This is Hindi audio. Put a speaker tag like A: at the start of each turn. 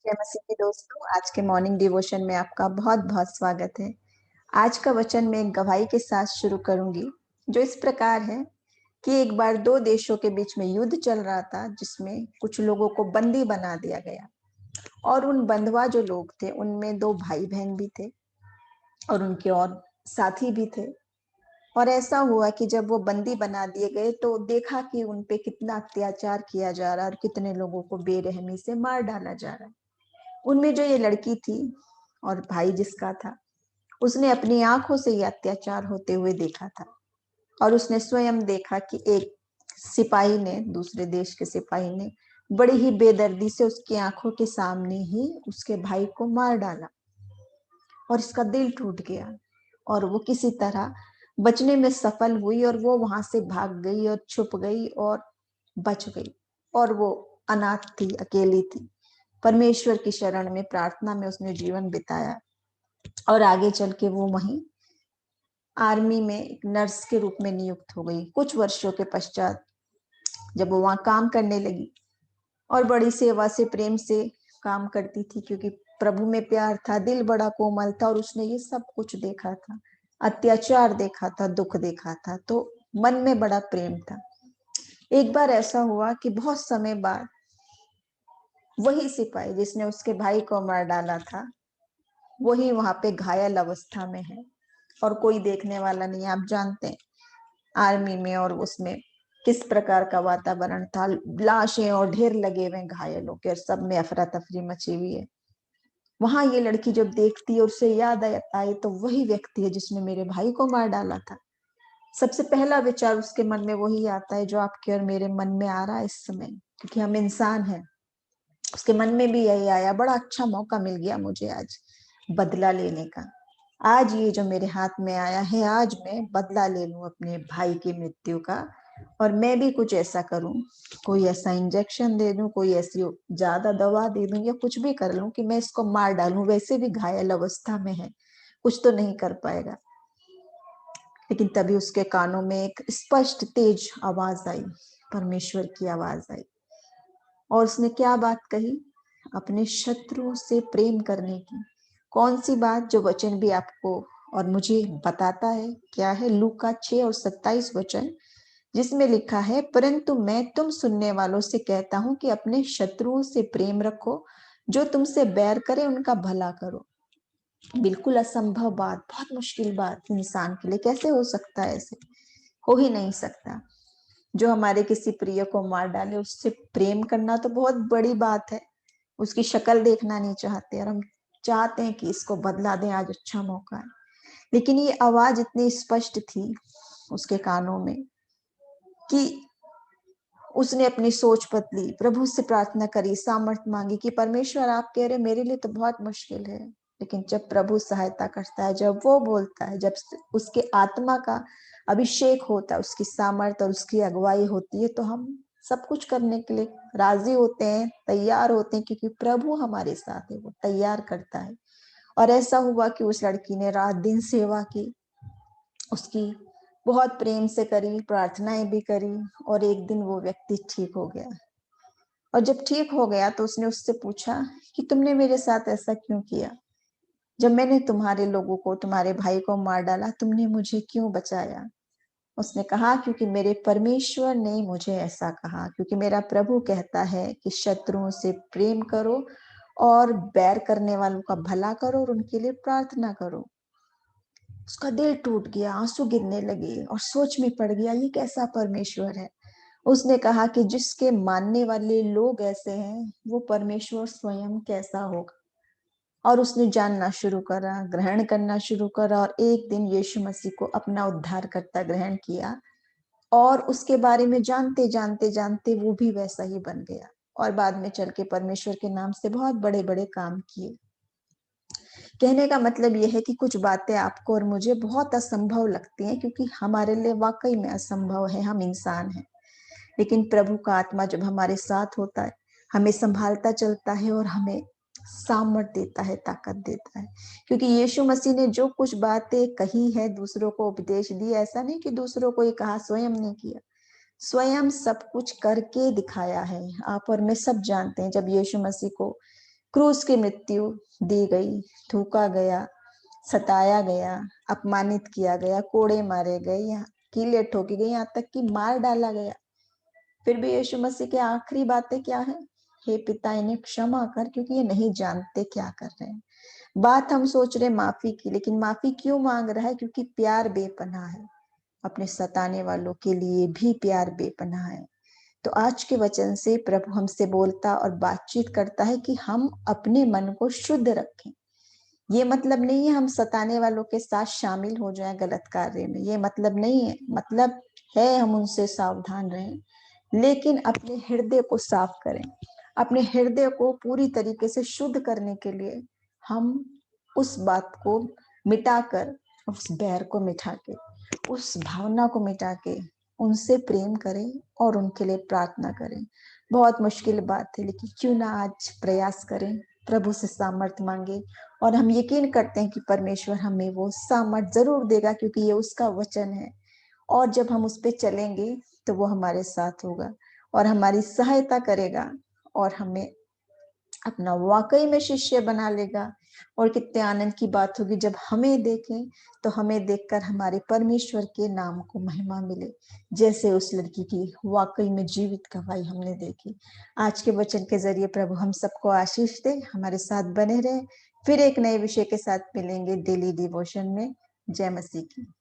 A: जय मसीह के दोस्तों, आज के मॉर्निंग डिवोशन में आपका बहुत-बहुत स्वागत है। आज का वचन मैं एक गवाही के साथ शुरू करूंगी, जो इस प्रकार है कि एक बार दो देशों के बीच में युद्ध चल रहा था, जिसमें कुछ लोगों को बंदी बना दिया गया और उन बंधुआ जो लोग थे, उनमें दो भाई-बहन भी थे और उनके और साथी भी थे। और ऐसा हुआ कि जब वो बंदी बना दिए गए तो देखा कि उन पे कितना अत्याचार किया जा रहा है और कितने लोगों को बेरहमी से मार डाला जा रहा है। उनमें जो ये लड़की थी और भाई जिसका था, उसने अपनी आंखों से ये अत्याचार होते हुए देखा था और उसने स्वयं देखा कि एक सिपाही ने, दूसरे देश के सिपाही ने बड़ी ही बेदर्दी से उसकी आंखों के सामने ही उसके भाई को मार डाला और इसका दिल टूट गया और वो किसी तरह बचने में सफल हुई और वो वहां से भाग गई और छुप गई और बच गई और वो अनाथ थी, अकेली थी। परमेश्वर की शरण में, प्रार्थना में उसने जीवन बिताया और आगे चल के वो वहीं आर्मी में एक नर्स के रूप में नियुक्त हो गई। कुछ वर्षों के पश्चात जब वो वहां काम करने लगी और बड़ी सेवा से, प्रेम से काम करती थी, क्योंकि प्रभु में प्यार था, दिल बड़ा कोमल था और उसने ये सब कुछ देखा था, अत्याचार देखा था, दुख देखा था, तो मन में बड़ा प्रेम था। एक बार ऐसा हुआ कि बहुत समय बाद वही सिपाही जिसने उसके भाई को मार डाला था, वही वहां पे घायल अवस्था में है और कोई देखने वाला नहीं। आप जानते हैं आर्मी में और उसमें किस प्रकार का वातावरण था, लाशें और ढेर लगे हुए घायलों के और सब में अफरा तफरी मची हुई है। वहां ये लड़की जब देखती है और उसे याद आए तो वही व्यक्ति है जिसने मेरे भाई को मार डाला था। सबसे पहला विचार उसके मन में वही आता है जो आपके और मेरे मन में आ रहा है इस समय, क्योंकि हम इंसान हैं। उसके मन में भी यही आया, बड़ा अच्छा मौका मिल गया मुझे आज बदला लेने का। आज ये जो मेरे हाथ में आया है, आज मैं बदला ले लूं अपने भाई की मृत्यु का और मैं भी कुछ ऐसा करूं, कोई ऐसा इंजेक्शन दे दूं, कोई ऐसी ज्यादा दवा दे दूं या कुछ भी कर लूं कि मैं इसको मार डालूं। वैसे भी घायल अवस्था में है, कुछ तो नहीं कर पाएगा। लेकिन तभी उसके कानों में एक स्पष्ट तेज आवाज आई, परमेश्वर की आवाज आई और उसने क्या बात कही? अपने शत्रुओं से प्रेम करने की। कौन सी बात जो वचन भी आपको और मुझे बताता है? क्या है? लूका 6 और 27 वचन, जिसमें लिखा है, परंतु मैं तुम सुनने वालों से कहता हूं कि अपने शत्रुओं से प्रेम रखो, जो तुमसे बैर करे उनका भला करो। बिल्कुल असंभव बात, बहुत मुश्किल बात इंसान के लिए। कैसे हो सकता है? ऐसे हो ही नहीं सकता। जो हमारे किसी प्रिय को मार डाले उससे प्रेम करना तो बहुत बड़ी बात है। उसकी शक्ल देखना नहीं चाहते और हम चाहते हैं कि इसको बदला दें, आज अच्छा मौका है। लेकिन ये आवाज इतनी स्पष्ट थी उसके कानों में कि उसने अपनी सोच बदली, प्रभु से प्रार्थना करी, सामर्थ्य मांगी कि परमेश्वर आप कह रहे मेरे लिए तो बहुत मुश्किल है, लेकिन जब प्रभु सहायता करता है, जब वो बोलता है, जब उसके आत्मा का अभिषेक होता है, उसकी सामर्थ्य और उसकी अगुवाई होती है, तो हम सब कुछ करने के लिए राजी होते हैं, तैयार होते हैं, क्योंकि प्रभु हमारे साथ है, वो तैयार करता है। और ऐसा हुआ कि उस लड़की ने रात दिन सेवा की, उसकी बहुत प्रेम से करी, प्रार्थनाएं भी करी और एक दिन वो व्यक्ति ठीक हो गया। और जब ठीक हो गया तो उसने उससे पूछा कि तुमने मेरे साथ ऐसा क्यों किया? जब मैंने तुम्हारे लोगों को, तुम्हारे भाई को मार डाला, तुमने मुझे क्यों बचाया? उसने कहा, क्योंकि मेरे परमेश्वर ने मुझे ऐसा कहा, क्योंकि मेरा प्रभु कहता है कि शत्रुओं से प्रेम करो और बैर करने वालों का भला करो और उनके लिए प्रार्थना करो। उसका दिल टूट गया, आंसू गिरने लगे और सोच में पड़ गया, ये कैसा परमेश्वर है। उसने कहा कि जिसके मानने वाले लोग ऐसे हैं, वो परमेश्वर स्वयं कैसा होगा। और उसने जानना शुरू करा, ग्रहण करना शुरू करा और एक दिन यीशु मसीह को अपना उद्धारकर्ता ग्रहण किया और उसके बारे में जानते जानते जानते वो भी वैसा ही बन गया और बाद में चल के परमेश्वर के नाम से बहुत बड़े बड़े काम किए। कहने का मतलब यह है कि कुछ बातें आपको और मुझे बहुत असंभव लगती हैं, क्योंकि हमारे लिए वाकई में असंभव है, हम इंसान हैं। लेकिन प्रभु का आत्मा जब हमारे साथ होता है, हमें संभालता चलता है और हमें सामर्थ देता है, ताकत देता है। क्योंकि यीशु मसीह ने जो कुछ बातें कही है, दूसरों को उपदेश दिया, ऐसा नहीं कि दूसरों को ये कहा, स्वयं नहीं किया, स्वयं सब कुछ करके दिखाया है। आप और मैं सब जानते हैं, जब यीशु मसीह को क्रूस की मृत्यु दी गई, थूका गया, सताया गया, अपमानित किया गया, कोड़े मारे गए, यहाँ कीलें ठोकी गई, यहाँ तक कि मार डाला गया। फिर भी यीशु मसीह की आखिरी बातें क्या है? हे पिता, इन्हें क्षमा कर, क्योंकि ये नहीं जानते क्या कर रहे हैं। बात हम सोच रहे माफी की, लेकिन माफी क्यों मांग रहा है? क्योंकि प्यार बेपनाह है। अपने सताने वालों के लिए भी प्यार बेपनाह है। तो आज के वचन से प्रभु हमसे बोलता और बातचीत करता है कि हम अपने मन को शुद्ध रखें। ये मतलब नहीं है हम सताने वालों के साथ शामिल हो जाएं गलत कार्य में, ये मतलब नहीं है। मतलब है हम उनसे सावधान रहें, लेकिन अपने हृदय को साफ करें। अपने हृदय को पूरी तरीके से शुद्ध करने के लिए हम उस बात को मिटाकर, उस बैर को मिटा के, उस भावना को मिटा के उनसे प्रेम करें और उनके लिए प्रार्थना करें। बहुत मुश्किल बात है, लेकिन क्यों ना आज प्रयास करें, प्रभु से सामर्थ मांगे, और हम यकीन करते हैं कि परमेश्वर हमें वो सामर्थ जरूर देगा, क्योंकि ये उसका वचन है। और जब हम उस पे चलेंगे तो वो हमारे साथ होगा और हमारी सहायता करेगा और हमें अपना वाकई में शिष्य बना लेगा। और कितने आनंद की बात होगी जब हमें देखें तो हमें देखकर हमारे परमेश्वर के नाम को महिमा मिले, जैसे उस लड़की की वाकई में जीवित गवाही हमने देखी। आज के वचन के जरिए प्रभु हम सबको आशीष दे, हमारे साथ बने रहे। फिर एक नए विषय के साथ मिलेंगे डेली डिवोशन में। जय मसीह की।